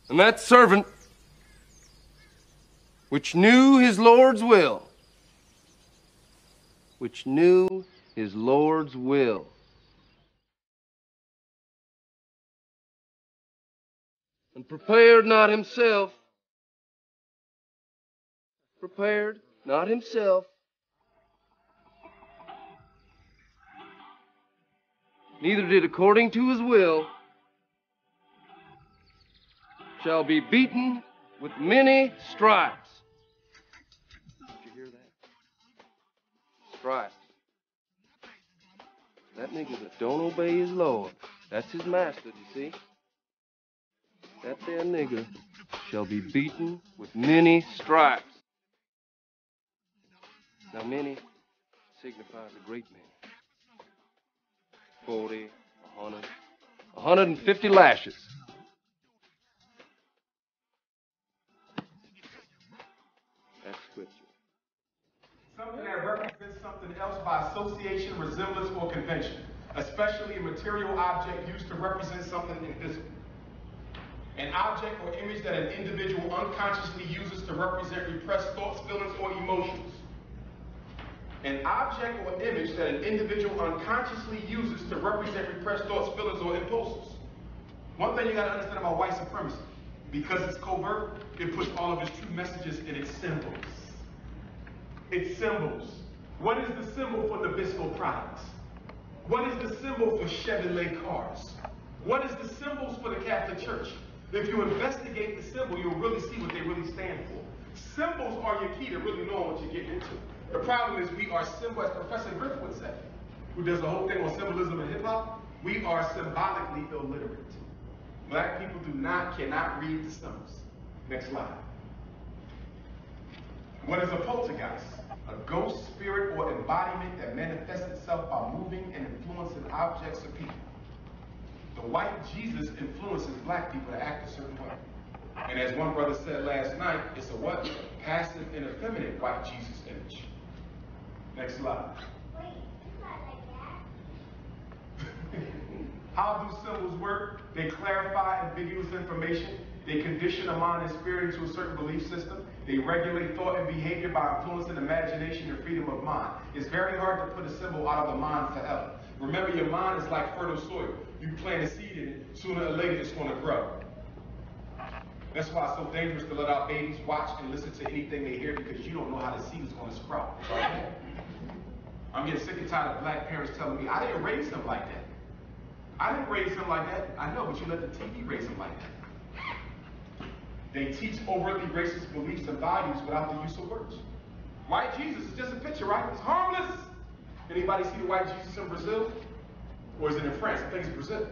And that servant which knew his Lord's will, and prepared not himself, neither did according to his will, shall be beaten with many stripes. Did you hear that? Stripes. That nigga that don't obey his Lord, that's his master, you see? That there nigga shall be beaten with many stripes. Now many signifies a great many. 40, 100, 150 lashes. That's scripture. Something that represents something else by association, resemblance, or convention, especially a material object used to represent something invisible. An object or image that an individual unconsciously uses to represent repressed thoughts, feelings, or emotions. An object or image that an individual unconsciously uses to represent repressed thoughts, feelings, or impulses. One thing you got to understand about white supremacy, because it's covert, it puts all of its true messages in its symbols. Its symbols. What is the symbol for Nabisco products? What is the symbol for Chevrolet cars? What is the symbols for the Catholic Church? If you investigate the symbol, you'll really see what they really stand for. Symbols are your key to really knowing what you're getting into. The problem is we are symbol, as Professor Griffith would say, who does the whole thing on symbolism and hip-hop, we are symbolically illiterate. Black people cannot read the symbols. Next slide. What is a poltergeist? A ghost, spirit, or embodiment that manifests itself by moving and influencing objects or people. The white Jesus influences black people to act a certain way. And as one brother said last night, it's a what? Passive and effeminate white Jesus image. Next slide. Wait, it's not like that. How do symbols work? They clarify ambiguous information. They condition a mind and spirit into a certain belief system. They regulate thought and behavior by influencing imagination and freedom of mind. It's very hard to put a symbol out of the mind forever. Remember, your mind is like fertile soil. You plant a seed in it, sooner or later it's going to grow. That's why it's so dangerous to let our babies watch and listen to anything they hear, because you don't know how the seed is going to sprout. I'm getting sick and tired of black parents telling me, I didn't raise him like that. I didn't raise him like that. I know, but you let the TV raise him like that. They teach overtly racist beliefs and values without the use of words. White Jesus is just a picture, right? It's harmless. Anybody see the white Jesus in Brazil? Or is it in France? I think it's Brazil.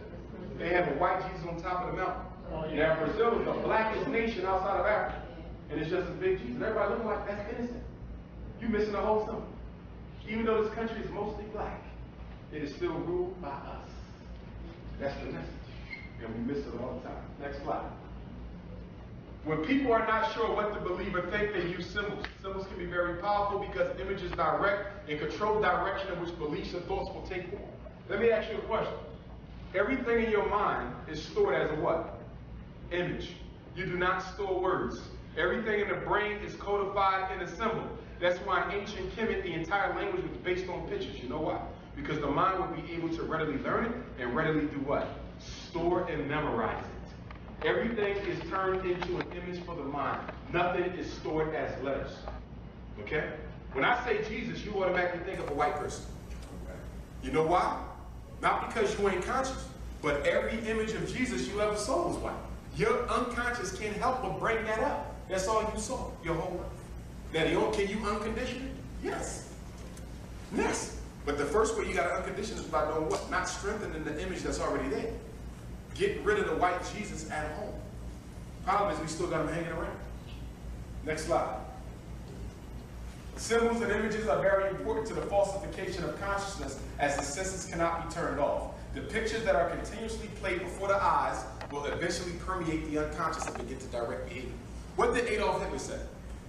They have a white Jesus on top of the mountain. Now Brazil is the blackest nation outside of Africa. And it's just a big Jesus. And everybody looking like that's innocent. You're missing the whole symbol. Even though this country is mostly black, it is still ruled by us. That's the message. And we miss it all the time. Next slide. When people are not sure what to believe or think, they use symbols. Symbols can be very powerful because images direct and control the direction in which beliefs and thoughts will take form. Let me ask you a question. Everything in your mind is stored as a what? Image. You do not store words. Everything in the brain is codified in a symbol. That's why in ancient Kemet, the entire language was based on pictures. You know why? Because the mind would be able to readily learn it and readily do what? Store and memorize it. Everything is turned into an image for the mind. Nothing is stored as letters. Okay? When I say Jesus, you automatically think of a white person. You know why? Not because you ain't conscious, but every image of Jesus you ever saw was white. Your unconscious can't help but bring that up. That's all you saw your whole life. Now, can you uncondition it? Yes. Yes. But the first way you got to uncondition is by knowing what? Not strengthening the image that's already there. Get rid of the white Jesus at home. Problem is we still got him hanging around. Next slide. Symbols and images are very important to the falsification of consciousness, as the senses cannot be turned off. The pictures that are continuously played before the eyes will eventually permeate the unconscious and begin to direct behavior. What did Adolf Hitler say?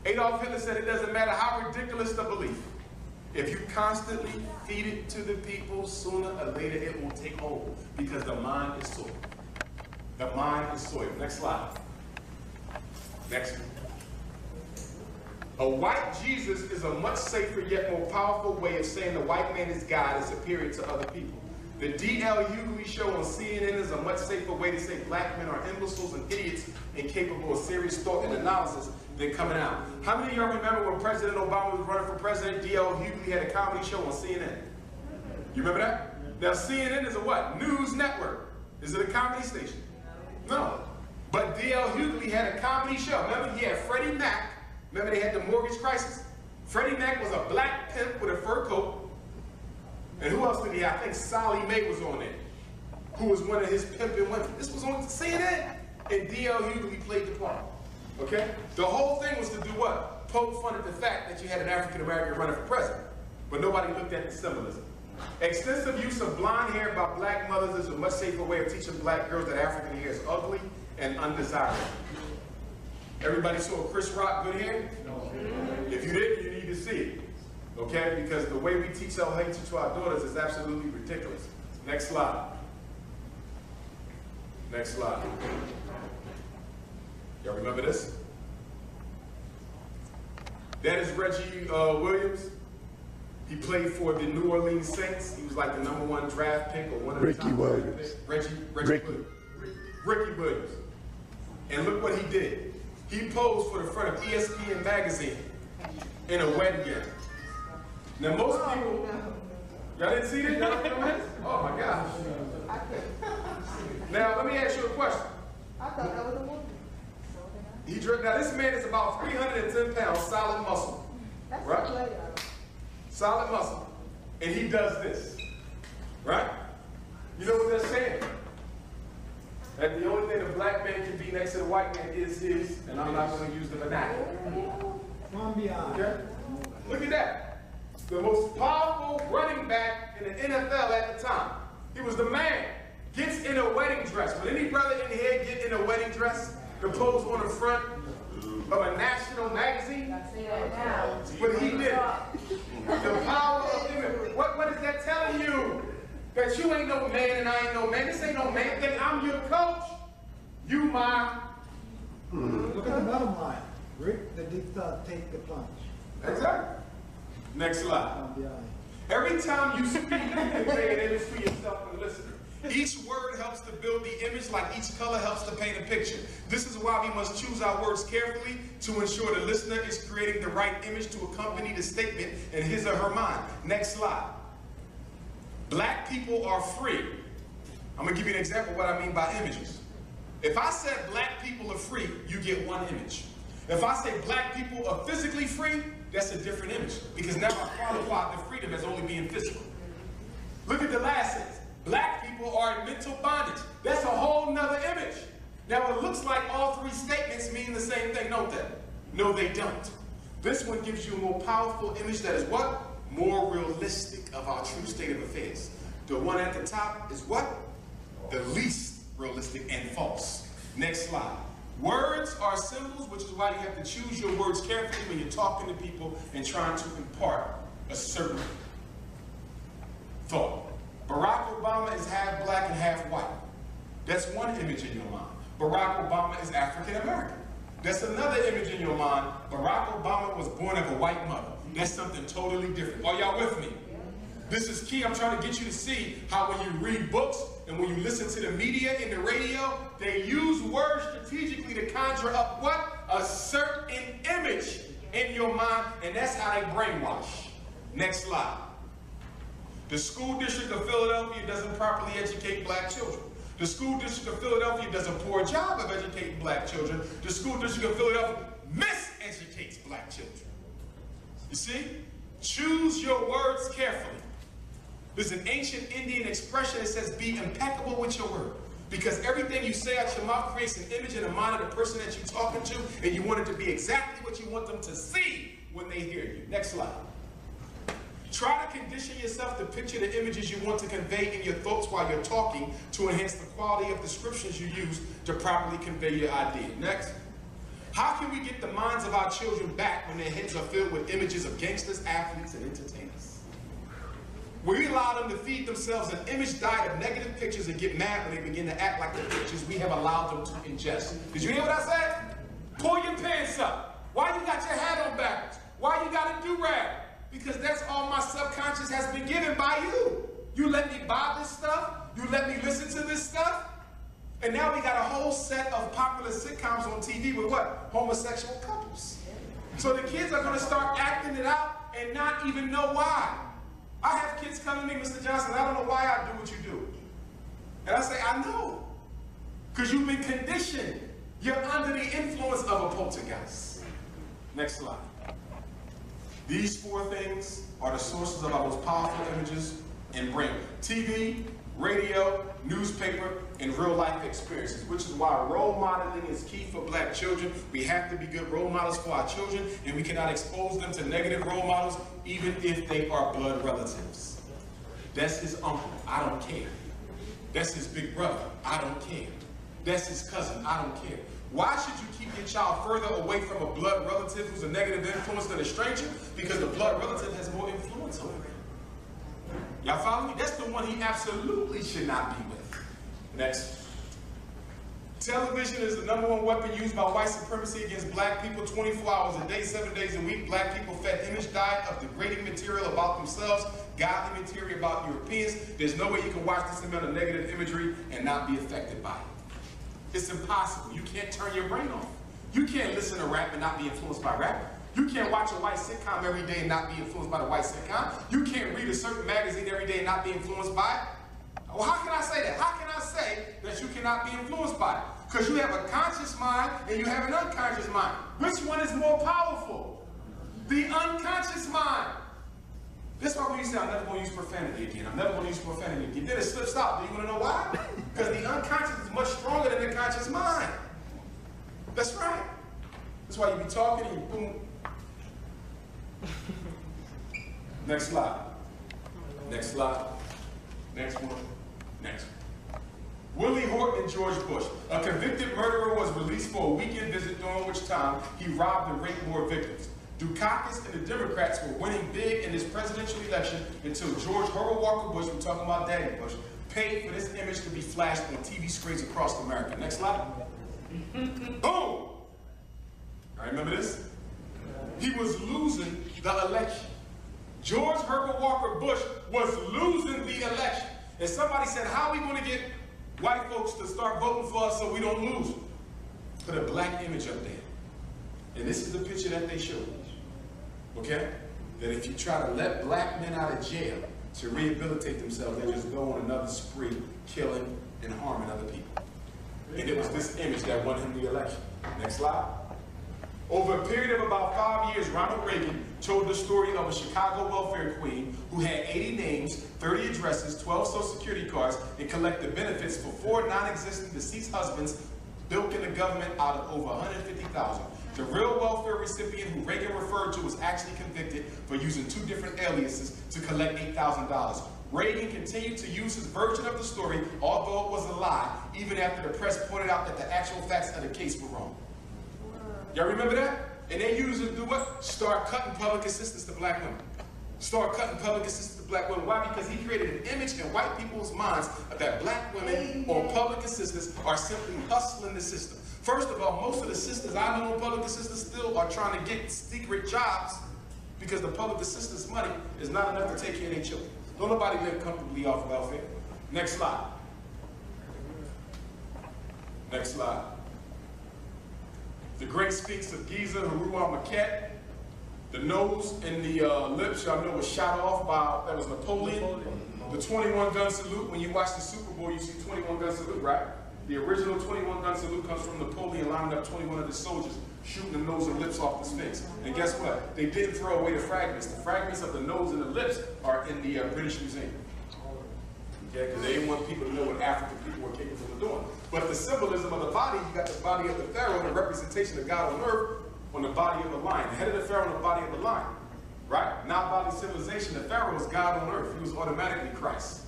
Adolf Hitler said it doesn't matter how ridiculous the belief. If you constantly feed it to the people, sooner or later it will take hold, because the mind is soil. The mind is soil. Next slide. Next one. A white Jesus is a much safer yet more powerful way of saying the white man is God and superior to other people. The D.L. Hughley show on CNN is a much safer way to say black men are imbeciles and idiots incapable of serious thought and analysis than coming out. How many of y'all remember when President Obama was running for president, D.L. Hughley had a comedy show on CNN? You remember that? Now CNN is a what? News network. Is it a comedy station? No. But D.L. Hughley had a comedy show. Remember, he had Freddie Mac. Remember they had the mortgage crisis? Freddie Mac was a black pimp with a fur coat. And who else did he have? I think Sally Mae was on there, who was one of his pimping women. This was on CNN. And D.L. Hughley played the part. Okay? The whole thing was to do what? Poke fun at the fact that you had an African-American running for president. But nobody looked at the symbolism. Extensive use of blonde hair by black mothers is a much safer way of teaching black girls that African hair is ugly and undesirable. Everybody saw Chris Rock good hair? No. If you didn't, you need to see it. Okay? Because the way we teach our hatred to our daughters is absolutely ridiculous. Next slide. Next slide. Y'all remember this? That is Reggie Williams. He played for the New Orleans Saints. He was like the #1 draft pick or one of the Ricky Williams. Ricky Williams. And look what he did. He posed for the front of ESPN magazine in a wedding gown. Now most people, y'all didn't see this? Oh my gosh. Now let me ask you a question. I thought that was a woman. Now this man is about 310 pounds, solid muscle. That's right? a player. Solid muscle. And he does this. Right? You know what they're saying? That the only thing a black man can be next to the white man is his, and I'm not going to use the vernacular. Okay? Look at that. The most powerful running back in the NFL at the time. He was the man. Gets in a wedding dress. Would any brother in here get in a wedding dress to pose on the front of a national magazine? But he did. The power of image. What is that telling you? That you ain't no man and I ain't no man. This ain't no man thing. I'm your coach. You my. Look at the bottom line. Rick, the dictator, take the plunge. Exactly. Next slide. Every time you speak, you convey an image to yourself and listener. Each word helps to build the image like each color helps to paint a picture. This is why we must choose our words carefully to ensure the listener is creating the right image to accompany the statement in his or her mind. Next slide. Black people are free. I'm going to give you an example of what I mean by images. If I said black people are free, you get one image. If I say black people are physically free, that's a different image. Because now I qualify the freedom as only being physical. Look at the last sentence. Black people are in mental bondage. That's a whole nother image. Now it looks like all three statements mean the same thing, don't they? No, they don't. This one gives you a more powerful image that is what? More realistic of our true state of affairs. The one at the top is what? The least realistic and false. Next slide. Words are symbols, which is why you have to choose your words carefully when you're talking to people and trying to impart a certain thought. Barack Obama is half black and half white. That's one image in your mind. Barack Obama is African American. That's another image in your mind. Barack Obama was born of a white mother. That's something totally different. Are y'all with me? This is key. I'm trying to get you to see how when you read books and when you listen to the media and the radio, they use words strategically to conjure up what? A certain image in your mind, and that's how they brainwash. Next slide. The school district of Philadelphia doesn't properly educate black children. The school district of Philadelphia does a poor job of educating black children. The school district of Philadelphia miseducates black children. You see? Choose your words carefully. There's an ancient Indian expression that says, be impeccable with your word. Because everything you say out your mouth creates an image in the mind of the person that you're talking to, and you want it to be exactly what you want them to see when they hear you. Next slide. Try to condition yourself to picture the images you want to convey in your thoughts while you're talking to enhance the quality of descriptions you use to properly convey your idea. Next. How can we get the minds of our children back when their heads are filled with images of gangsters, athletes, and entertainers? We allow them to feed themselves an image diet of negative pictures and get mad when they begin to act like the pictures we have allowed them to ingest. Did you hear what I said? Pull your your pants up? Why you got your hat on backwards? Why you got a do-rag? Because that's all my subconscious has been given by you. You let me buy this stuff. You let me listen to this stuff. And now we got a whole set of popular sitcoms on TV with what? Homosexual couples. So the kids are going to start acting it out and not even know why. I have kids come to me, Mr. Johnson, I don't know why I do what you do. And I say, I know. Because you've been conditioned. You're under the influence of a poltergeist. Next slide. These four things are the sources of our most powerful images and brain. TV, radio, newspaper, and real life experiences, which is why role modeling is key for black children. We have to be good role models for our children, and we cannot expose them to negative role models, even if they are blood relatives. That's his uncle, I don't care. That's his big brother, I don't care. That's his cousin, I don't care. Why should you keep your child further away from a blood relative who's a negative influence than a stranger? Because the blood relative has more influence over him. Y'all follow me? That's the one he absolutely should not be with. Next. Television is the #1 weapon used by white supremacy against black people 24 hours a day, 7 days a week. Black people fed image diet of degrading material about themselves, godly material about Europeans. There's no way you can watch this amount of negative imagery and not be affected by it. It's impossible. You can't turn your brain off. You can't listen to rap and not be influenced by rap. You can't watch a white sitcom every day and not be influenced by the white sitcom. You can't read a certain magazine every day and not be influenced by it. Well, how can I say that? How can I say that you cannot be influenced by it? Because you have a conscious mind and you have an unconscious mind. Which one is more powerful? The unconscious mind. That's why when you say, I'm never going to use profanity again. I'm never going to use profanity again. Then it slips out. Do you want to know why? Because the unconscious is much stronger than the conscious mind. That's right. That's why you be talking and you boom. Next slide. Next slide. Next one. Next one. Willie Horton and George Bush. A convicted murderer was released for a weekend visit, during which time he robbed and raped more victims. Dukakis and the Democrats were winning big in this presidential election until George Herbert Walker Bush, we're talking about Daddy Bush, paid for this image to be flashed on TV screens across America. Next slide. Boom! All right, remember this? He was losing the election. George Herbert Walker Bush was losing the election. And somebody said, how are we going to get white folks to start voting for us so we don't lose? Put a black image up there. And this is the picture that they showed. Okay? That if you try to let black men out of jail to rehabilitate themselves, they just go on another spree, killing and harming other people. And it was this image that won him the election. Next slide. Over a period of about 5 years, Ronald Reagan told the story of a Chicago welfare queen who had 80 names, 30 addresses, 12 social security cards, and collected benefits for 4 non-existent deceased husbands, bilking the government out of over $150,000. The real welfare recipient who Reagan referred to was actually convicted for using 2 different aliases to collect $8,000. Reagan continued to use his version of the story, although it was a lie, even after the press pointed out that the actual facts of the case were wrong. Y'all remember that? And they used it to do what? Start cutting public assistance to black women. Start cutting public assistance to black women. Why? Because he created an image in white people's minds that black women or public assistants are simply hustling the system. First of all, most of the sisters I know in public assistance still are trying to get secret jobs because the public assistance money is not enough to take care of their children. Don't nobody live comfortably off welfare. Next slide. Next slide. The Great Sphinx of Giza, Haruwa Maquette. The nose and the lips, y'all know, was shot off by, that was Napoleon. The 21-gun salute, when you watch the Super Bowl, you see 21-gun salute, right? The original 21-gun salute comes from Napoleon lining up 21 of his soldiers, shooting the nose and lips off the Sphinx. And guess what? They didn't throw away the fragments. The fragments of the nose and the lips are in the British Museum. Okay, because they didn't want people to know what African people were capable of doing. But the symbolism of the body, you got the body of the pharaoh, the representation of God on earth, on the body of the lion. The head of the pharaoh on the body of the lion. Right? Not bodily civilization. The pharaoh is God on earth. He was automatically Christ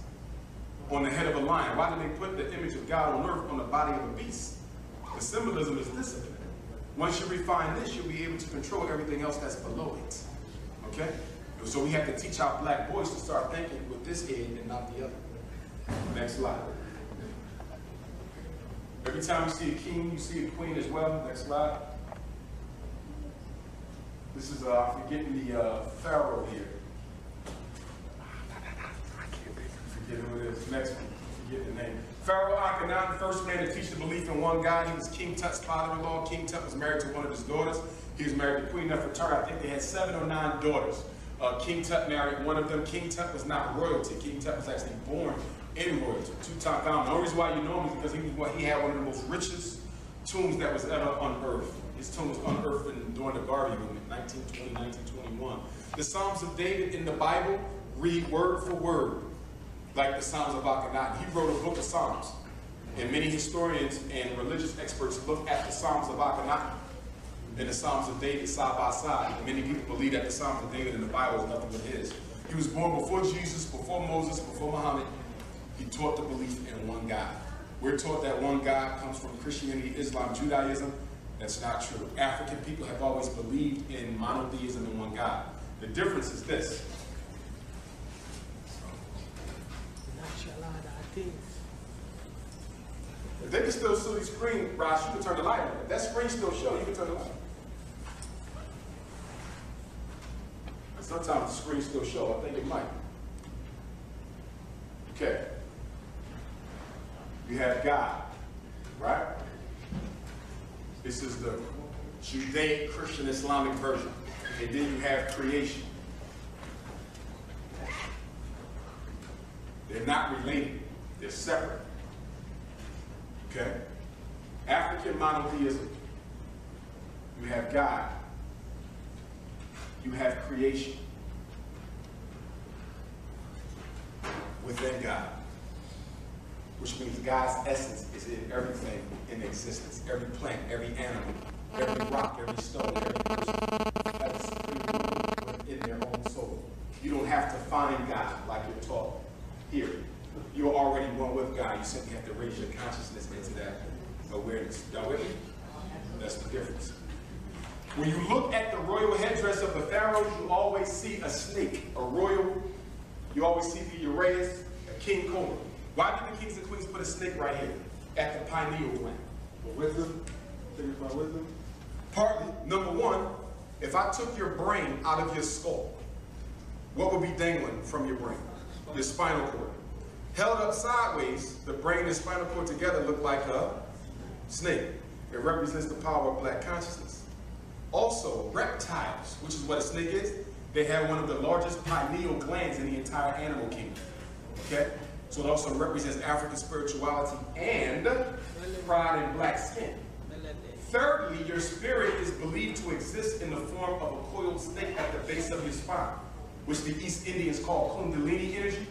on the head of a lion. Why did they put the image of God on earth on the body of a beast? The symbolism is discipline. Once you refine this, you'll be able to control everything else that's below it. Okay? So we have to teach our black boys to start thinking with this head and not the other. Next slide. Every time you see a king, you see a queen as well. Next slide. This is, I'm forgetting the pharaoh here. Forget who it is. Next one. Forget the name. Pharaoh Akhenaten, first man to teach the belief in one God. He was King Tut's father-in-law. King Tut was married to one of his daughters. He was married to Queen Nefertari. I think they had 7 or 9 daughters. King Tut married one of them. King Tut was not royalty. King Tut was actually born in royalty. Tutankhamun. The only reason why you know him is because he had one of the most richest tombs that was ever unearthed. His tomb was unearthed during the Garvey movement, 1920, 1921. The Psalms of David in the Bible read word for word, like the Psalms of Akhenaten. He wrote a book of Psalms. And many historians and religious experts look at the Psalms of Akhenaten and the Psalms of David side by side. And many people believe that the Psalms of David in the Bible is nothing but his. He was born before Jesus, before Moses, before Muhammad. He taught the belief in one God. We're taught that one God comes from Christianity, Islam, Judaism. That's not true. African people have always believed in monotheism and one God. The difference is this. If they can still see the screen, Ross, you can turn the light on. If that screen still shows, you can turn the light on. And sometimes the screen still shows. I think it might. Okay. You have God, right? This is the Judaic, Christian, Islamic version. And then you have creation. They're not related. They're separate. Okay? African monotheism. You have God. You have creation. Within God. Which means God's essence is in everything in existence. Every plant, every animal, every rock, every stone, every person has in their own soul. You don't have to find God like you're taught here. You're already one with God. You simply have to raise your consciousness into that awareness. Y'all with me? That's the difference. When you look at the royal headdress of the pharaohs, you always see a snake, a royal. You always see the uraeus, a king cobra. Why did the kings and queens put a snake right here at the pineal gland? For wisdom. Think about wisdom. Partly, number one, if I took your brain out of your skull, what would be dangling from your brain? Your spinal cord. Held up sideways, the brain and spinal cord together look like a snake. It represents the power of black consciousness. Also, reptiles, which is what a snake is, they have one of the largest pineal glands in the entire animal kingdom. Okay? So it also represents African spirituality and pride in black skin. Thirdly, your spirit is believed to exist in the form of a coiled snake at the base of your spine, which the East Indians call Kundalini energy,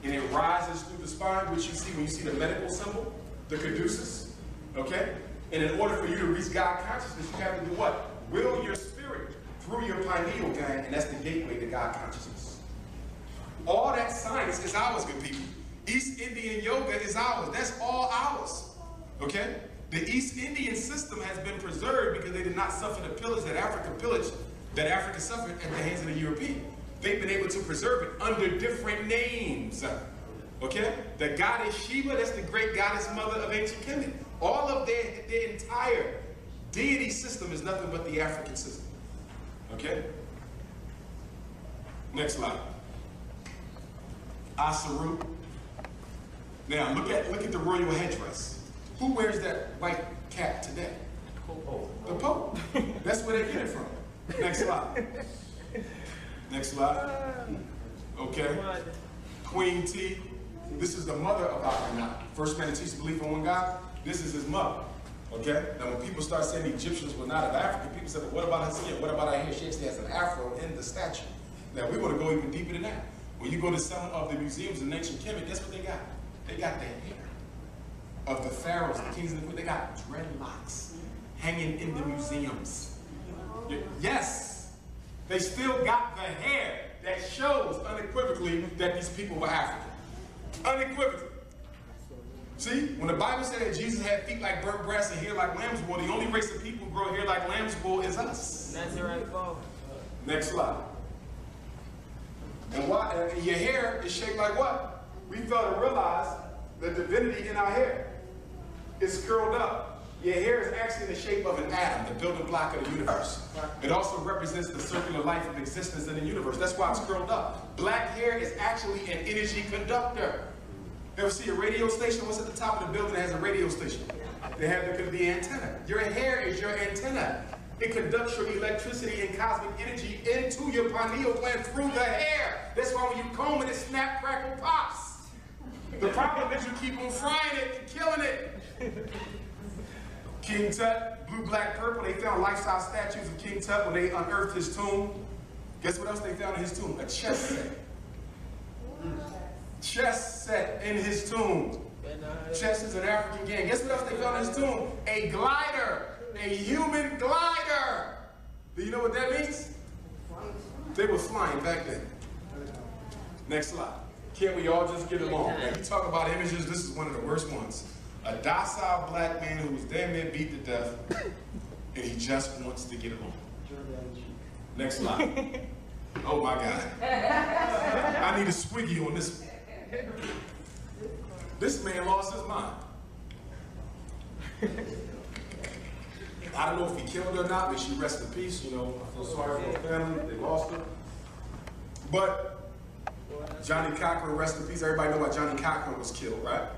and it rises through the spine, which you see when you see the medical symbol, the caduceus, okay? And in order for you to reach God consciousness, you have to do what? Will your spirit through your pineal gland, and that's the gateway to God consciousness. All that science is ours, good people. East Indian yoga is ours. That's all ours, okay? The East Indian system has been preserved because they did not suffer the pillage that Africa suffered at the hands of the European. They've been able to preserve it under different names, okay? The goddess Shiva, that's the great goddess mother of ancient Kemet. All of their entire deity system is nothing but the African system, okay? Next slide. Asaru. Now look at the royal headdress. Who wears that white cap today? The Pope. That's where they get it from. Next slide. Next slide. Okay. Queen T. This is the mother of Akhenaten. First man to teach belief in one God. This is his mother. Okay. Now when people start saying the Egyptians were not of Africa, people say, well, what about her skin? What about her hair? She actually has an afro in the statue. Now we want to go even deeper than that. When you go to some of the museums in ancient Kemet, guess what they got? They got the hair of the pharaohs, the kings and the queens. They got dreadlocks hanging in the museums. Yes, they still got the hair that shows unequivocally that these people were African. Unequivocally. See, when the Bible said that Jesus had feet like burnt brass and hair like lamb's wool, the only race of people who grow hair like lamb's wool is us. That's the right ball. Next slide. And your hair is shaped like what? We fail to realize the divinity in our hair is curled up Your hair is actually in the shape of an atom, the building block of the universe. It also represents the circular life of existence in the universe. That's why it's curled up. Black hair is actually an energy conductor. You ever see a radio station? What's at the top of the building that has a radio station? They have the antenna. Your hair is your antenna. It conducts your electricity and cosmic energy into your pineal gland through the hair. That's why when you comb it, it snap, crackle, pops. The problem is you keep on frying it and killing it. King Tut, blue, black, purple, they found life-size statues of King Tut when they unearthed his tomb. Guess what else they found in his tomb? A chess set. Chess set in his tomb. Chess is an African game. Guess what else they found in his tomb? A glider. A human glider. Do you know what that means? They were flying back then. Next slide. Can't we all just get along? When you talk about images, this is one of the worst ones. A docile black man who was damn near beat to death, and he just wants to get along. Next slide. Oh my God. I need a swiggy on this one. This man lost his mind. I don't know if he killed her or not, but she rest in peace. You know, I feel sorry for her family. They lost her. But Johnny Cochran, rest in peace. Everybody know why Johnny Cochran was killed, right?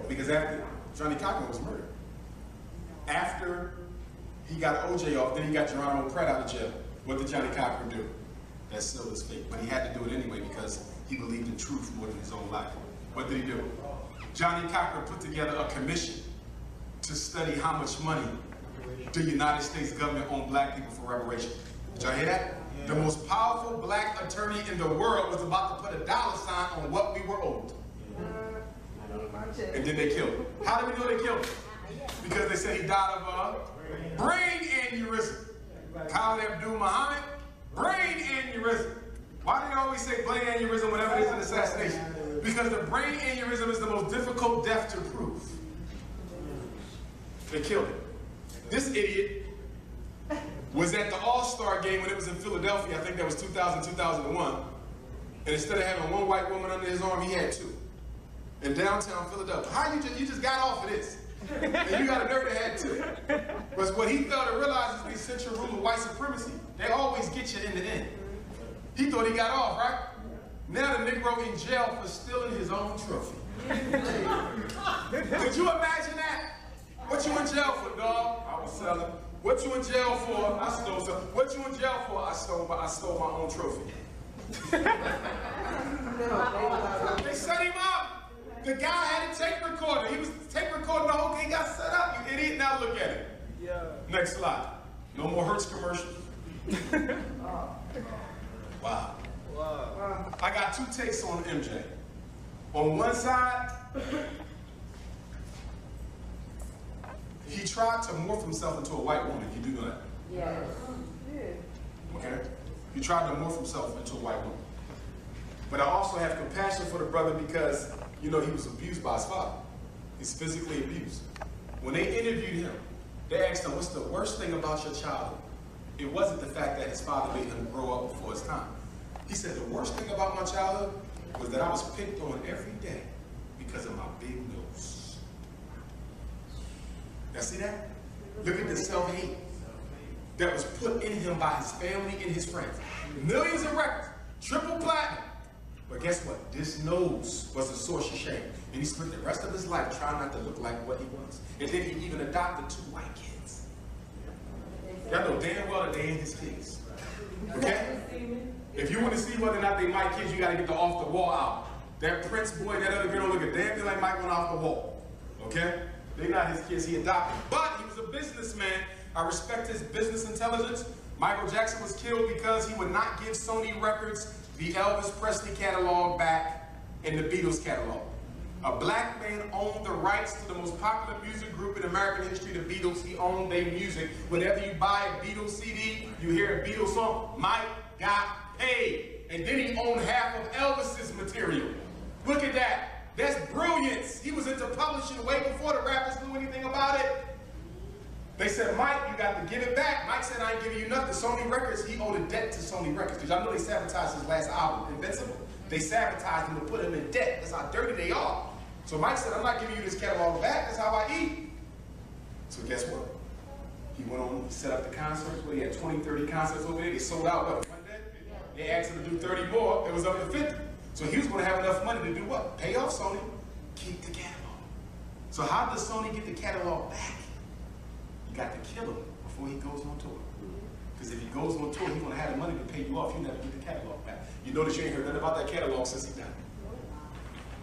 Because after Johnny Cochran was murdered. After he got OJ off, then he got Geronimo Pratt out of jail. What did Johnny Cochran do? That sealed his fate. But he had to do it anyway because he believed in truth more than his own life. What did he do? Johnny Cochran put together a commission to study how much money the United States government owned black people for reparation. Did y'all hear that? Yeah. The most powerful black attorney in the world was about to put a dollar sign on what we were owed. And then they killed him. How do we know they killed him? Because they said he died of a brain aneurysm. Khalid Abdul Muhammad, brain aneurysm. Why do they always say brain aneurysm whenever there's an assassination? Because the brain aneurysm is the most difficult death to prove. They killed him. This idiot was at the All-Star game when it was in Philadelphia. I think that was 2000, 2001. And instead of having one white woman under his arm, he had two. In downtown Philadelphia. How you just got off of this? And you got a nerve to have two. But what he failed to realize is the essential rule of white supremacy. They always get you in the end. He thought he got off, right? Now the Negro in jail for stealing his own trophy. Could you imagine that? What you in jail for, dog? I was selling. What you in jail for? I stole something. What you in jail for? I stole my own trophy. They set him up. The guy had a tape recorder. He was tape recording the whole thing. He got set up. You idiot. Now look at it. Yeah. Next slide. No more Hertz commercials. Wow. Wow. I got two takes on MJ. On one side, he tried to morph himself into a white woman. You do know that? Yes. Okay? He tried to morph himself into a white woman. But I also have compassion for the brother because, you know, he was abused by his father. He's physically abused. When they interviewed him, they asked him, what's the worst thing about your childhood? It wasn't the fact that his father made him grow up before his time. He said, the worst thing about my childhood was that I was picked on every day because of my big nose. Y'all see that? Look at the self-hate that was put in him by his family and his friends. Millions of records, triple platinum. But guess what? This nose was a source of shame. And he spent the rest of his life trying not to look like what he was. And then he even adopted 2 white kids. Y'all know damn well that they ain't his kids. Okay? If you want to see whether or not they my kids, you got to get the off the wall out. That Prince boy, that other girl, look at damn thing like Mike went off the wall. Okay? They're not his kids, he adopted. But he was a businessman. I respect his business intelligence. Michael Jackson was killed because he would not give Sony Records the Elvis Presley catalog back and the Beatles catalog. A black man owned the rights to the most popular music group in American history, the Beatles. He owned their music. Whenever you buy a Beatles CD, you hear a Beatles song, Mike got paid. And then he owned half of Elvis's material. Look at that. That's brilliance. He was into publishing way before the rappers knew anything about it. They said, Mike, you got to give it back. Mike said, I ain't giving you nothing. Sony Records, he owed a debt to Sony Records. Because y'all know they sabotaged his last album, Invincible. They sabotaged him to put him in debt. That's how dirty they are. So Mike said, I'm not giving you this catalog back. That's how I eat. So guess what? He went on, he set up the concerts, where he had 20, 30 concerts over there. They sold out, what, one day? They asked him to do 30 more, it was up to 50. So he was going to have enough money to do what? Pay off Sony, keep the catalog. So how does Sony get the catalog back? You got to kill him before he goes on tour. Because if he goes on tour, he's going to have the money to pay you off. You never get the catalog back. You notice you ain't heard nothing about that catalog since he died.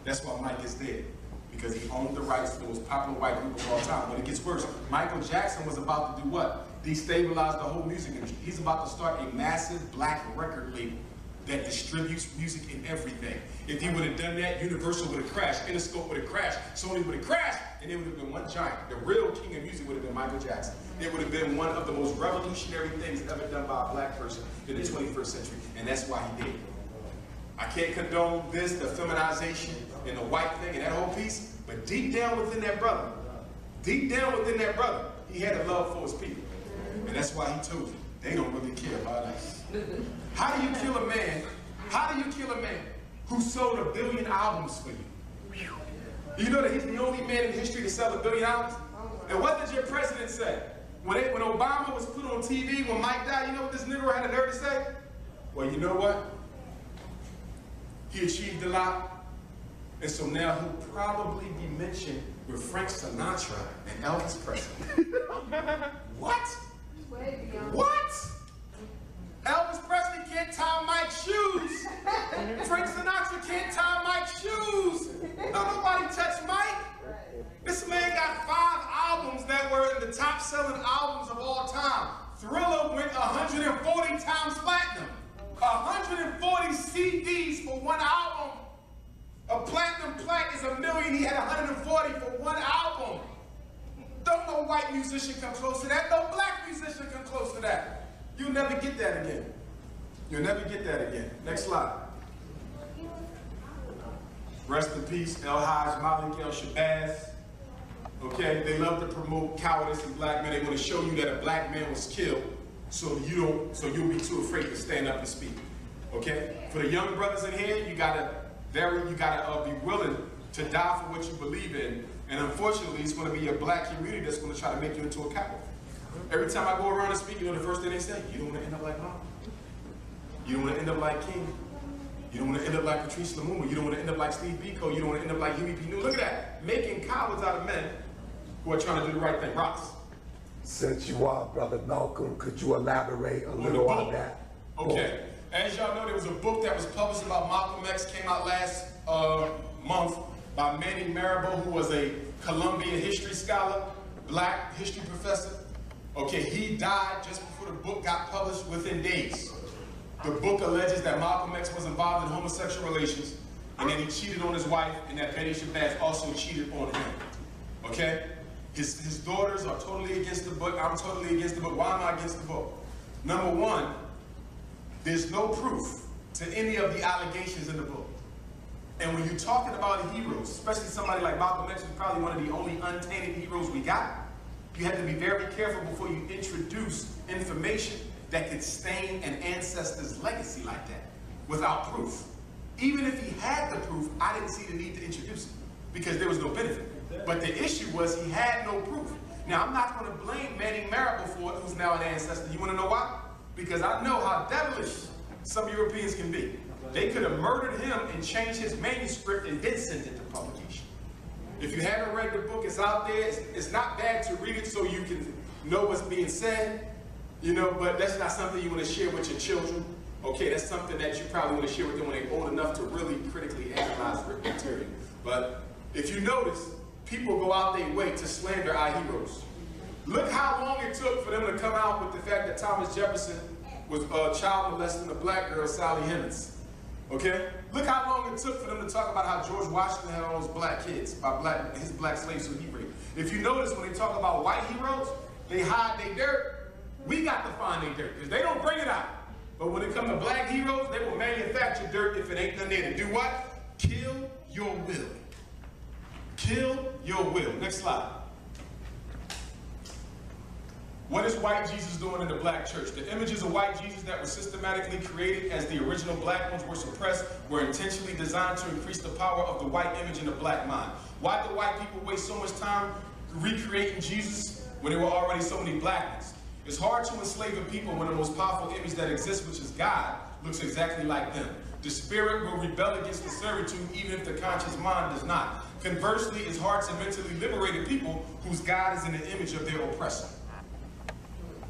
That's why Mike is dead. Because he owned the rights to the most popular white group of all time. When it gets worse, Michael Jackson was about to do what? Destabilize the whole music industry. He's about to start a massive black record label that distributes music and everything. If he would have done that, Universal would have crashed, Interscope would have crashed, Sony would have crashed, and it would have been one giant. The real king of music would have been Michael Jackson. It would have been one of the most revolutionary things ever done by a black person in the 21st century, and that's why he did. I can't condone this, the feminization and the white thing and that whole piece, but deep down within that brother, he had a love for his people. And that's why he told you, they don't really care about us. How do you kill a man? How do you kill a man who sold 1 billion albums for you? You know that he's the only man in history to sell 1 billion albums? And what did your president say? When Obama was put on TV, when Mike died, you know what this nigga had the nerve to say? Well, you know what? He achieved a lot, and so now he'll probably be mentioned with Frank Sinatra and Elvis Presley. What? What? Elvis Presley can't tie Mike's shoes. Frank Sinatra can't tie Mike's shoes. Nobody touched Mike. This man got 5 albums that were in the top selling albums of all time. Thriller went 140 times platinum. 140 CDs for one album. A platinum plaque is $1 million. He had 140 for one album. Don't no white musician come close to that. No black musician come close to that. You'll never get that again. You'll never get that again. Next slide. Rest in peace, El Hajj Malik El Shabazz. Okay, they love to promote cowardice in black men. They want to show you that a black man was killed, so you'll be too afraid to stand up and speak. Okay? For the young brothers in here, you gotta be willing to die for what you believe in. And unfortunately, it's going to be a black community that's going to try to make you into a coward. Every time I go around and speak, you know the first thing they say? You don't want to end up like Mom. You don't want to end up like King. You don't want to end up like Patrice Lumumba. You don't want to end up like Steve Biko. You don't want to end up like Huey P. Newton. Look at that. Making cowards out of men who are trying to do the right thing. Ross. Since you are Brother Malcolm, could you elaborate a little on that? Okay. As y'all know, there was a book that was published about Malcolm X, came out last month by Manny Marable, who was a Columbia history scholar, black history professor. Okay, he died just before the book got published within days. The book alleges that Malcolm X was involved in homosexual relations, and then he cheated on his wife, and that Betty Shabazz also cheated on him. Okay? His daughters are totally against the book. I'm totally against the book. Why am I against the book? Number one, there's no proof to any of the allegations in the book. And when you're talking about heroes, especially somebody like Malcolm X, who's probably one of the only untainted heroes we got, you have to be very careful before you introduce information that could stain an ancestor's legacy like that without proof. Even if he had the proof, I didn't see the need to introduce it because there was no benefit. But the issue was he had no proof. Now, I'm not going to blame Manning Marable for it, who's now an ancestor. You want to know why? Because I know how devilish some Europeans can be. They could have murdered him and changed his manuscript and then sent it to publication. If you haven't read the book, it's out there. It's not bad to read it so you can know what's being said, you know, but that's not something you want to share with your children. Okay, that's something that you probably want to share with them when they're old enough to really critically analyze written material. But if you notice, people go out their way to slander our heroes. Look how long it took for them to come out with the fact that Thomas Jefferson was child molesting a black girl, Sally Hemings. Okay? Look how long it took for them to talk about how George Washington had all those black kids, by his black slaves who he raped. If you notice, when they talk about white heroes, they hide their dirt. We got to find their dirt, because they don't bring it out. But when it comes to black heroes, they will manufacture dirt if it ain't none there to do what? Kill your will. Kill your will. Next slide. What is white Jesus doing in the black church? The images of white Jesus that were systematically created as the original black ones were suppressed were intentionally designed to increase the power of the white image in the black mind. Why do white people waste so much time recreating Jesus when there were already so many black ones. It's hard to enslave a people when the most powerful image that exists, which is God, looks exactly like them. The spirit will rebel against the servitude even if the conscious mind does not. Conversely, it's hard to mentally liberate a people whose God is in the image of their oppressor.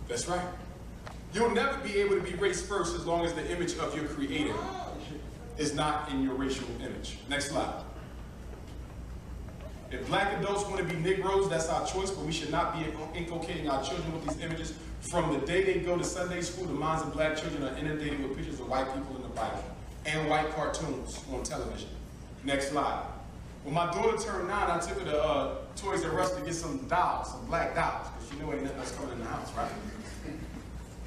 That's right. You'll never be able to be race first as long as the image of your creator is not in your racial image. Next slide. If black adults want to be Negroes, that's our choice, but we should not be inculcating our children with these images. From the day they go to Sunday school, the minds of black children are inundated with pictures of white people in the Bible and white cartoons on television. Next slide. When my daughter turned 9, I took her to Toys R Us to get some dolls, some black dolls, because you know ain't nothing else coming in the house, right?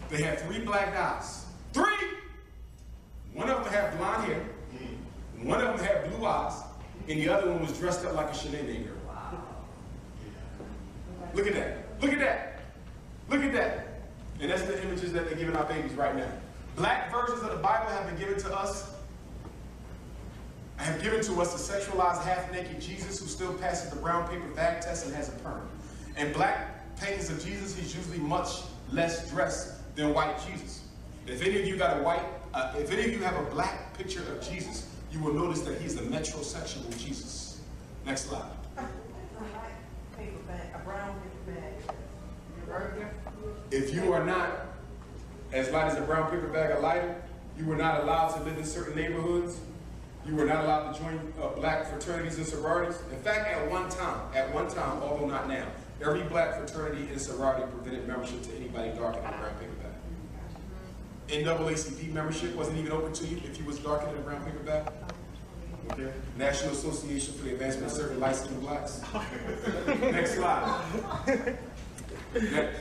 They had 3 black dolls. 3! One of them had blonde hair, one of them had blue eyes, and the other one was dressed up like a shenanigan girl. Wow. Look at that. Look at that. Look at that. And that's the images that they're giving our babies right now. Black versions of the Bible have been given to us. Have given to us a sexualized half-naked Jesus who still passes the brown paper bag test and has a perm. And black paintings of Jesus, he's usually much less dressed than white Jesus. If any of you got if any of you have a black picture of Jesus, you will notice that he's a metrosexual Jesus. Next slide. A brown paper bag. If you are not as light as a brown paper bag or lighter, you were not allowed to live in certain neighborhoods. You were not allowed to join black fraternities and sororities. In fact, at one time, although not now, every black fraternity and sorority prevented membership to anybody darker than a brown paper bag. NAACP membership wasn't even open to you if you was darker than a brown paper bag. Okay. National Association for the Advancement of Certain Light-Skinned Blacks. Next slide. Next.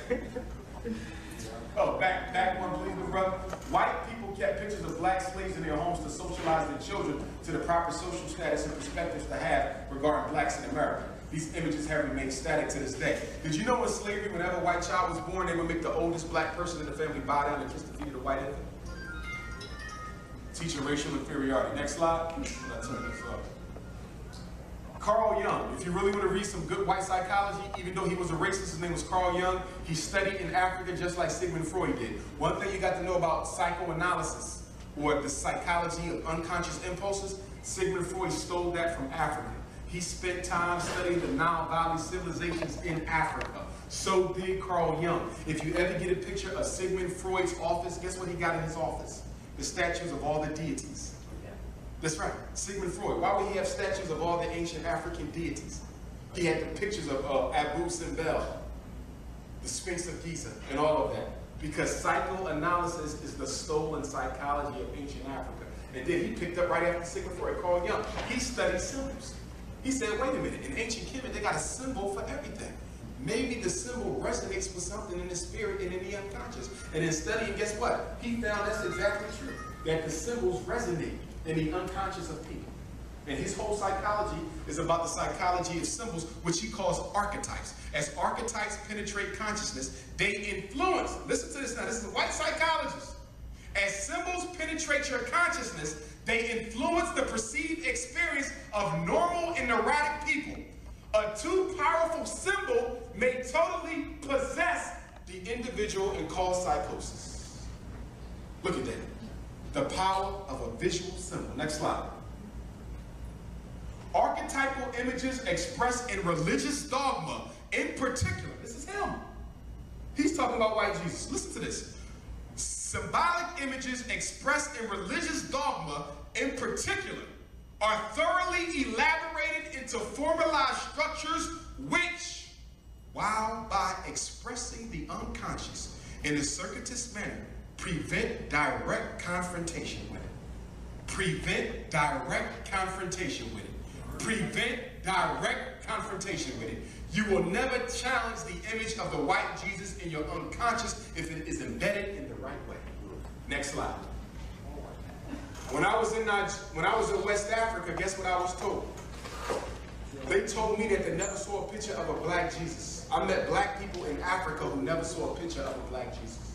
Oh, back one, please, my brother. White people kept pictures of black slaves in their homes to socialize their children to the proper social status and perspectives to have regarding blacks in America. These images have remained static to this day. Did you know in slavery, whenever a white child was born, they would make the oldest black person in the family bow down and kiss the feet of the white infant? Teaching racial inferiority. Next slide. Let's turn this off. Carl Jung, if you really want to read some good white psychology, even though he was a racist, his name was Carl Jung. He studied in Africa just like Sigmund Freud did. One thing you got to know about psychoanalysis, or the psychology of unconscious impulses, Sigmund Freud stole that from Africa. He spent time studying the Nile Valley civilizations in Africa. So did Carl Jung. If you ever get a picture of Sigmund Freud's office, guess what he got in his office? The statues of all the deities. That's right, Sigmund Freud. Why would he have statues of all the ancient African deities? He had the pictures of Abu Simbel, the Sphinx of Giza, and all of that. Because psychoanalysis is the stolen psychology of ancient Africa. And then he picked up right after Sigmund Freud, Carl Jung. He studied symbols. He said, wait a minute, in ancient Kemet, they got a symbol for everything. Maybe the symbol resonates with something in the spirit and in the unconscious. And in studying, guess what? He found that's exactly true, that the symbols resonate in the unconscious of people. And his whole psychology is about the psychology of symbols, which he calls archetypes. As archetypes penetrate consciousness, they influence, listen to this now, this is a white psychologist. As symbols penetrate your consciousness, they influence the perceived experience of normal and neurotic people. A too powerful symbol may totally possess the individual and cause psychosis. Look at that. The power of a visual symbol. Next slide. Archetypal images expressed in religious dogma, in particular, this is him. He's talking about white Jesus. Listen to this. Symbolic images expressed in religious dogma, in particular, are thoroughly elaborated into formalized structures which, while by expressing the unconscious in a circuitous manner, prevent direct confrontation with it. Prevent direct confrontation with it. Prevent direct confrontation with it. You will never challenge the image of the white Jesus in your unconscious if it is embedded in the right way. Next slide. When I was in West Africa, guess what I was told? They told me that they never saw a picture of a black Jesus. I met black people in Africa who never saw a picture of a black Jesus.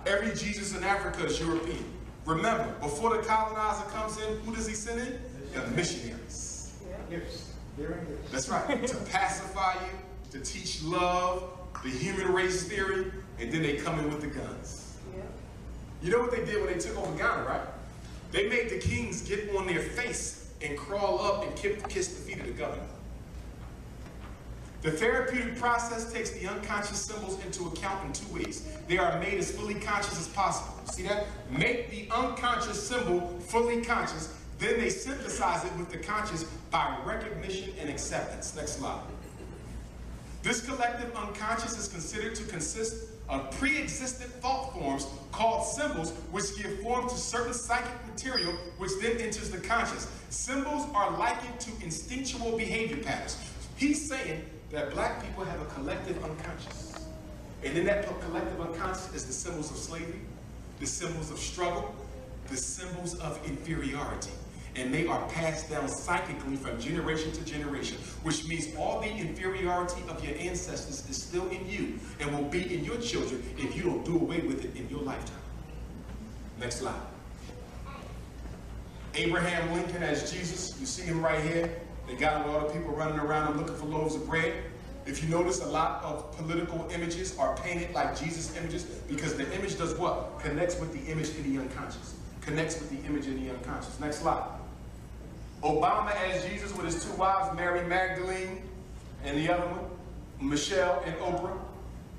Every Jesus in Africa is European. Remember, before the colonizer comes in, who does he send in? The missionaries. That's right. To pacify you, to teach love, the human race theory, and then they come in with the guns. Yeah. You know what they did when they took over Ghana, right? They made the kings get on their face and crawl up and kiss the feet of the governor. The therapeutic process takes the unconscious symbols into account in two ways. They are made as fully conscious as possible. See that? Make the unconscious symbol fully conscious, then they synthesize it with the conscious by recognition and acceptance. Next slide. This collective unconscious is considered to consist of pre-existent thought forms called symbols, which give form to certain psychic material, which then enters the conscious. Symbols are likened to instinctual behavior patterns. He's saying that black people have a collective unconscious. And in that collective unconscious is the symbols of slavery, the symbols of struggle, the symbols of inferiority. And they are passed down psychically from generation to generation, which means all the inferiority of your ancestors is still in you and will be in your children if you don't do away with it in your lifetime. Next slide. Abraham Lincoln as Jesus, you see him right here. They got all the people running around and looking for loaves of bread. If you notice, a lot of political images are painted like Jesus images because the image does what? Connects with the image in the unconscious. Connects with the image in the unconscious. Next slide. Obama as Jesus with his two wives, Mary Magdalene and the other one, Michelle and Oprah.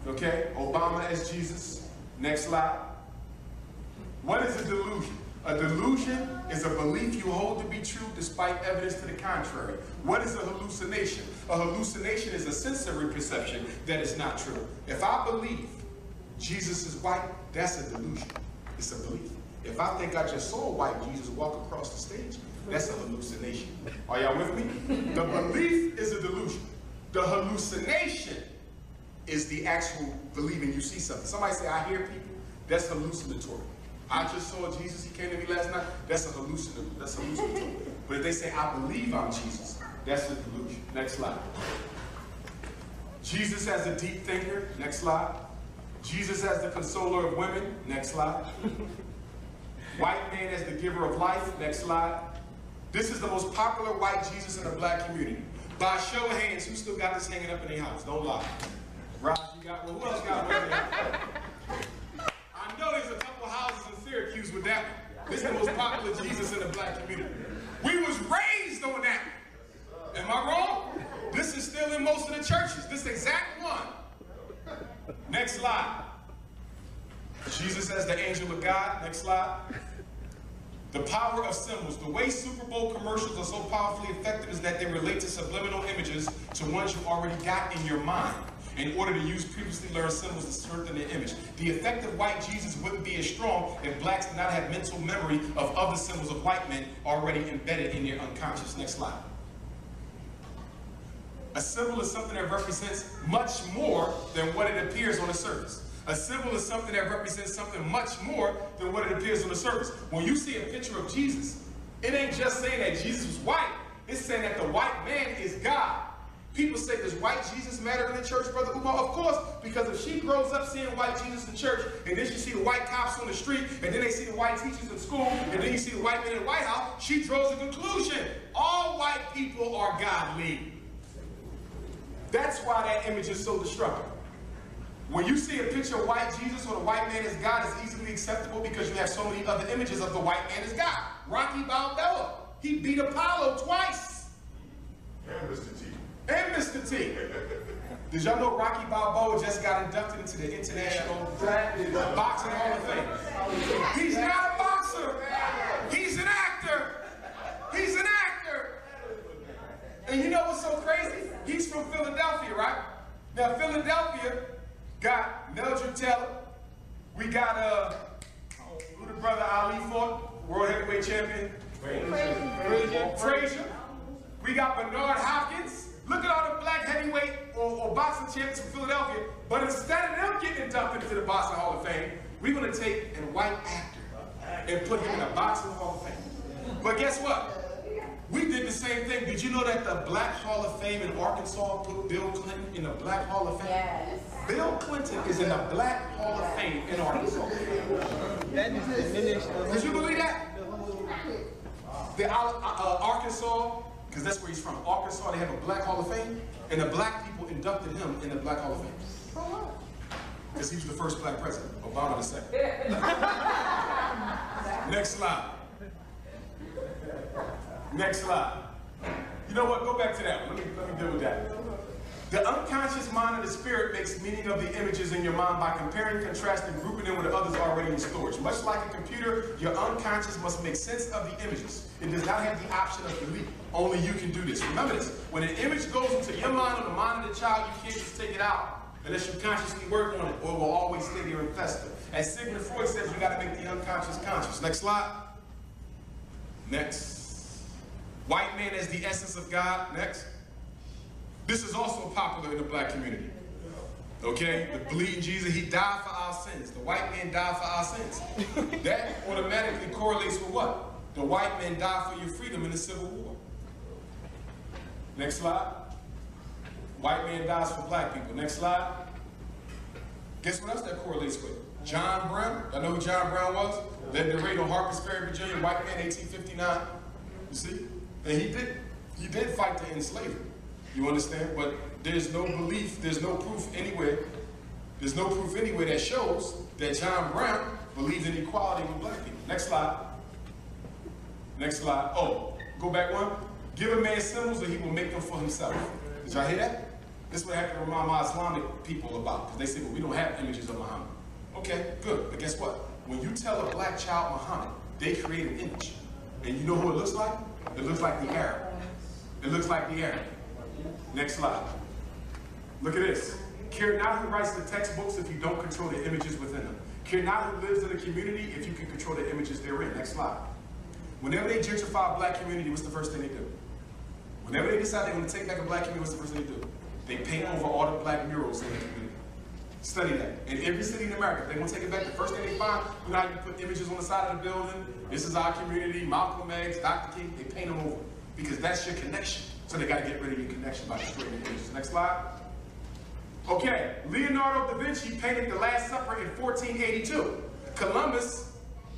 Okay, Obama as Jesus. Next slide. What is a delusion? A delusion is a belief you hold to be true despite evidence to the contrary. What is a hallucination? A hallucination is a sensory perception that is not true. If I believe Jesus is white, that's a delusion. It's a belief. If I think I just saw a white Jesus walk across the stage, that's a hallucination. Are y'all with me? The belief is a delusion. The hallucination is the actual believing you see something. Somebody say, I hear people. That's hallucinatory. I just saw Jesus, he came to me last night. That's a hallucinatory. That's hallucinatory. But if they say, I believe I'm Jesus, that's a delusion. Next slide. Jesus as a deep thinker. Next slide. Jesus as the consoler of women. Next slide. White man as the giver of life. Next slide. This is the most popular white Jesus in the black community. By a show of hands, who still got this hanging up in their house? Don't lie. Raj, you got one. Who else got one? I know there's a couple houses in Syracuse with that one. This is the most popular Jesus in the black community. We was raised on that. Am I wrong? This is still in most of the churches. This exact one. Next slide. Jesus as the angel of God. Next slide. The power of symbols. The way Super Bowl commercials are so powerfully effective is that they relate to subliminal images to ones you already got in your mind in order to use previously learned symbols to strengthen their image. The effective white Jesus wouldn't be as strong if blacks did not have mental memory of other symbols of white men already embedded in their unconscious. Next slide. A symbol is something that represents much more than what it appears on the surface. A symbol is something that represents something much more than what it appears on the surface. When you see a picture of Jesus, it ain't just saying that Jesus was white. It's saying that the white man is God. People say, does white Jesus matter in the church, Brother Umar? Of course, because if she grows up seeing white Jesus in church, and then she see the white cops on the street, and then they see the white teachers in school, and then you see the white men in the White House, she draws a conclusion. All white people are godly. That's why that image is so destructive. When you see a picture of white Jesus or the white man as God, it's easily acceptable because you have so many other images of the white man as God. Rocky Balboa, he beat Apollo twice. And Mr. T. And Mr. T. Did y'all know Rocky Balboa just got inducted into the International Boxing Hall of Fame? He's not a boxer. He's an actor. He's an actor. And you know what's so crazy? He's from Philadelphia, right? Now, Philadelphia got Mildred Taylor. We got, who the brother Ali fought? World heavyweight champion. Frazier. We got Bernard Hopkins. Look at all the black heavyweight or boxing champions from Philadelphia. But instead of them getting inducted into the Boxing Hall of Fame, we're going to take a white actor and put him in the Boxing Hall of Fame. But guess what? We did the same thing. Did you know that the Black Hall of Fame in Arkansas put Bill Clinton in the Black Hall of Fame? Yes. Bill Clinton is in the Black Hall of Fame in Arkansas. Did you believe that? The Arkansas, because that's where he's from, Arkansas, they have a Black Hall of Fame. And the black people inducted him in the Black Hall of Fame. Because he was the first black president. Obama the second. Next slide. Next slide. You know what? Go back to that one. Let me deal with that. The unconscious mind of the spirit makes meaning of the images in your mind by comparing, contrasting, grouping them with others already in storage. Much like a computer, your unconscious must make sense of the images. It does not have the option of delete. Only you can do this. Remember this. When an image goes into your mind or the mind of the child, you can't just take it out unless you consciously work on it, or it will always stay there and fester. As Sigmund Freud says, you got to make the unconscious conscious. Next slide. Next. White man as the essence of God. Next. This is also popular in the black community. Okay? The bleeding Jesus, he died for our sins. The white man died for our sins. That automatically correlates with what? The white man died for your freedom in the Civil War. Next slide. White man dies for black people. Next slide. Guess what else that correlates with? John Brown. Y'all know who John Brown was? Led the raid on Harper's Ferry, Virginia, white man, 1859. You see? And he did fight to end slavery. You understand? But there's no belief, there's no proof anywhere that shows that John Brown believed in equality with black people. Next slide. Next slide. Oh, go back one. Give a man symbols and he will make them for himself. Did y'all hear that? This is what I have to remind my Islamic people about. Because they say, well, we don't have images of Muhammad. Okay, good. But guess what? When you tell a black child Muhammad, they create an image. And you know who it looks like? It looks like the Arab. It looks like the Arab. Next slide. Look at this. Care not who writes the textbooks if you don't control the images within them. Care not who lives in the community if you can control the images therein. Next slide. Whenever they gentrify a black community, what's the first thing they do? Whenever they decide they're going to take back a black community, what's the first thing they do? They paint over all the black murals in the community. Study that. In every city in America, if they want to take it back, the first thing they find, you know how you put images on the side of the building? This is our community, Malcolm X, Dr. King, they paint them over. Because that's your connection. So they got to get rid of your connection by destroying the images. Next slide. Okay, Leonardo da Vinci painted the Last Supper in 1482. Columbus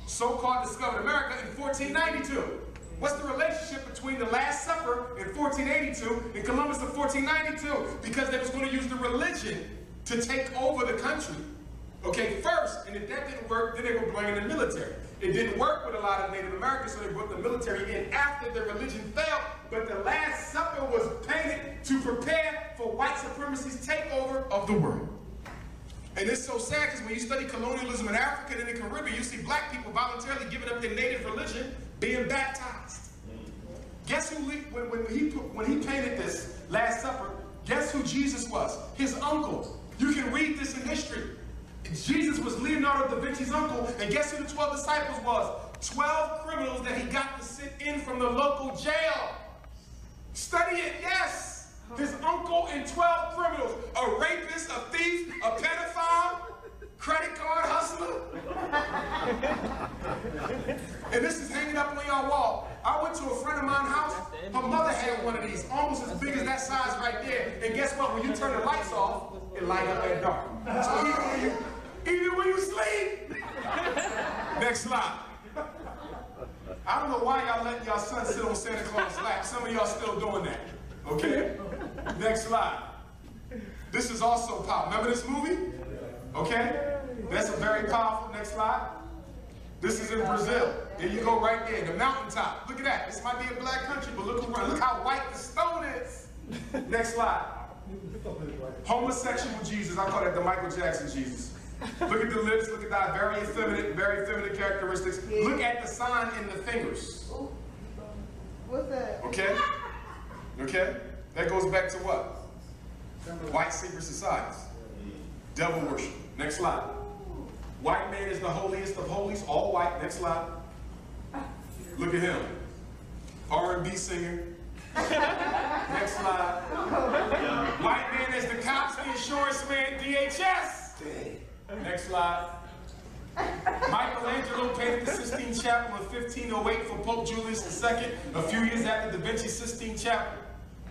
so-called discovered America in 1492. What's the relationship between the Last Supper in 1482 and Columbus in 1492? Because they was going to use the religion to take over the country. Okay, first, and if that didn't work, then they were bringing the military. It didn't work with a lot of Native Americans, so they brought the military in after the religion fell, but the Last Supper was painted to prepare for white supremacy's takeover of the world. And it's so sad because when you study colonialism in Africa and in the Caribbean, you see black people voluntarily giving up their native religion, being baptized. Guess who, when he painted this Last Supper, guess who Jesus was? His uncle. You can read this in history. Jesus was Leonardo da Vinci's uncle, and guess who the 12 disciples was? 12 criminals that he got to sit in from the local jail. Study it, yes. His uncle and 12 criminals. A rapist, a thief, a pedophile, credit card hustler. And this is hanging up on your wall. I went to a friend of mine's house. Her mother had one of these, almost as big as that size right there. And guess what? When you turn the lights off, it lights up at dark. So even when you sleep. Next slide. I don't know why y'all letting y'all son sit on Santa Claus' lap. Some of y'all still doing that. Okay? Next slide. This is also powerful. Remember this movie? Okay? That's a very powerful. Next slide. This is in Brazil. There you go right there, the mountaintop. Look at that. This might be a black country, but look around. Look how white the stone is. Next slide. Homosexual Jesus. I call that the Michael Jackson Jesus. Look at the lips. Look at that very feminine characteristics. Look at the sign in the fingers. What's that? Okay? Okay? That goes back to what? White secret societies. Devil worship. Next slide. White man is the holiest of holies, all white. Next slide. Look at him. R&B singer. Next slide. White man is the cops, the insurance man, DHS. Next slide. Michelangelo painted the Sistine Chapel in 1508 for Pope Julius II, a few years after Da Vinci's Sistine Chapel.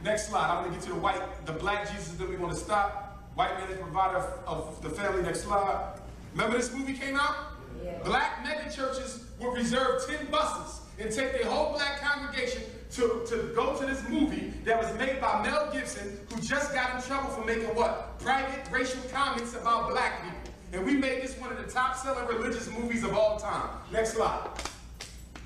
Next slide. I'm going to get to the black Jesus that we want to stop. White man is provider of the family. Next slide. Remember this movie came out? Yeah. Black mega churches would reserve 10 buses and take their whole black congregation to go to this movie that was made by Mel Gibson, who just got in trouble for making what? Private racial comments about black people. And we made this one of the top-selling religious movies of all time. Next slide.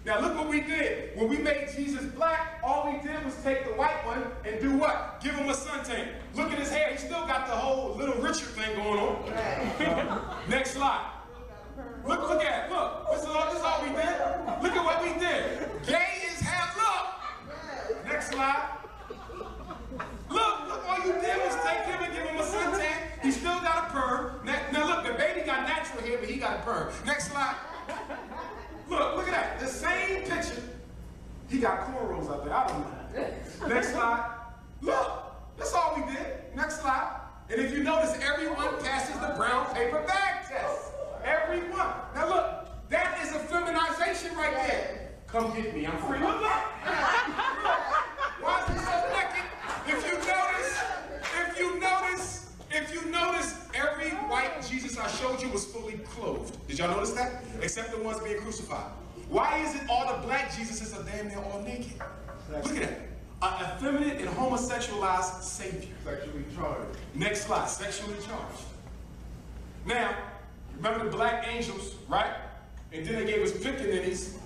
Now look what we did. When we made Jesus black, all we did was take the white one and do what? Give him a suntan. Look at his hair. He still got the whole Little Richard thing going on. Next slide. Look at it. Look. This is all we did. Look at what we did. Gay is half. Look. Next slide. Look, all you did was take him and give him a suntan. He still got a perm. Now look, the baby got natural hair, but he got a perm. Next slide. Look at that. The same picture. He got cornrows out there. I don't know. Next slide. Look, that's all we did. Next slide. And if you notice, everyone passes the brown paper bag test. Everyone. Now look, that is a feminization right there. Come get me. I'm free. Look. Why is he so naked? If you notice, every white Jesus I showed you was fully clothed. Did y'all notice that? Except the ones being crucified. Why is it all the black Jesuses are damn near all naked? Look at that. An effeminate and homosexualized savior. Sexually charged. Next slide. Sexually charged. Now, remember the black angels, right? And then they gave us pickaninnies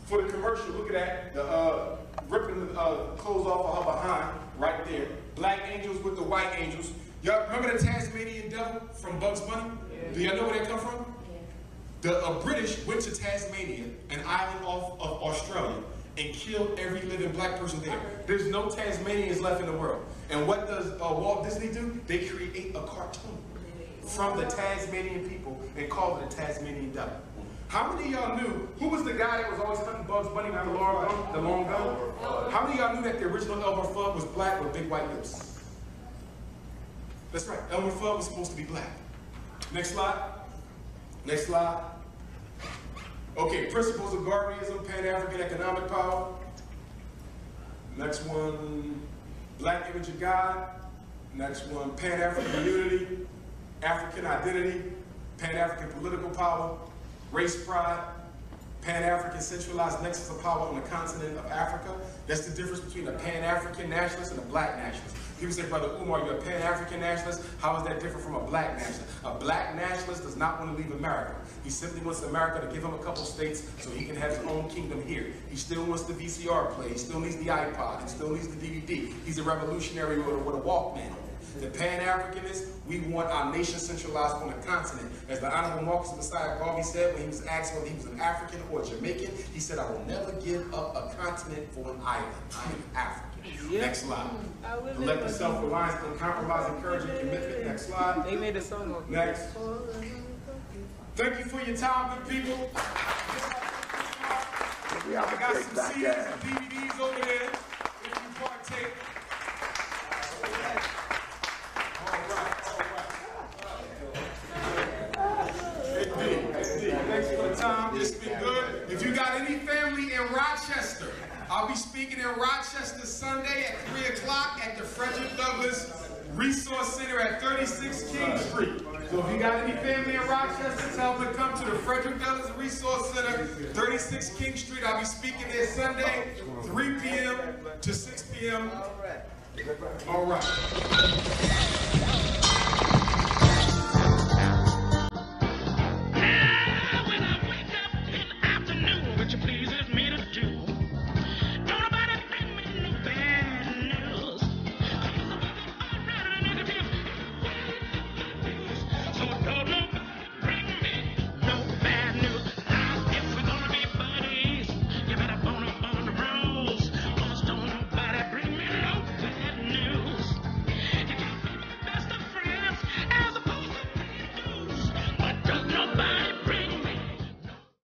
for the commercial. Look at that. Ripping the clothes off of her behind, right there. Black angels with the white angels. Y'all remember the Tasmanian devil from Bugs Bunny? Yeah. Do y'all know where that come from? Yeah. The British went to Tasmania, an island off of Australia, and killed every living black person there. There's no Tasmanians left in the world. And what does Walt Disney do? They create a cartoon from the Tasmanian people and call it the Tasmanian devil. How many of y'all knew, who was the guy that was always hunting Bugs Bunny with the long gun? How many of y'all knew that the original Elmer Fudd was black with big white lips? That's right, Elmer Fudd was supposed to be black. Next slide. Next slide. Okay, principles of Garveyism, Pan-African economic power. Next one, black image of God. Next one, Pan-African unity, African identity, Pan-African political power, race pride, Pan-African centralized nexus of power on the continent of Africa. That's the difference between a Pan-African nationalist and a black nationalist. People say, Brother Umar, you're a Pan-African nationalist. How is that different from a black nationalist? A black nationalist does not want to leave America. He simply wants America to give him a couple states so he can have his own kingdom here. He still wants the VCR play. He still needs the iPod. He still needs the DVD. He's a revolutionary with a Walkman on. The Pan-Africanists, we want our nation centralized on the continent. As the Honorable Marcus Messiah Garvey said when he was asked whether he was an African or a Jamaican, he said, I will never give up a continent for an island. I am African. Yep. Next slide. Collective self-reliance, uncompromising courage and commitment. Next slide. They made a song. Next. Thank you for your time, good people. I got some CDs and DVDs over there if you partake. Thanks for the time. It's been good. If you got any family in Rochester, I'll be speaking in Rochester Sunday at 3 o'clock at the Frederick Douglass Resource Center at 36 King Street. So if you got any family in Rochester, tell them to come to the Frederick Douglass Resource Center, 36 King Street. I'll be speaking there Sunday, 3 p.m. to 6 p.m. All right.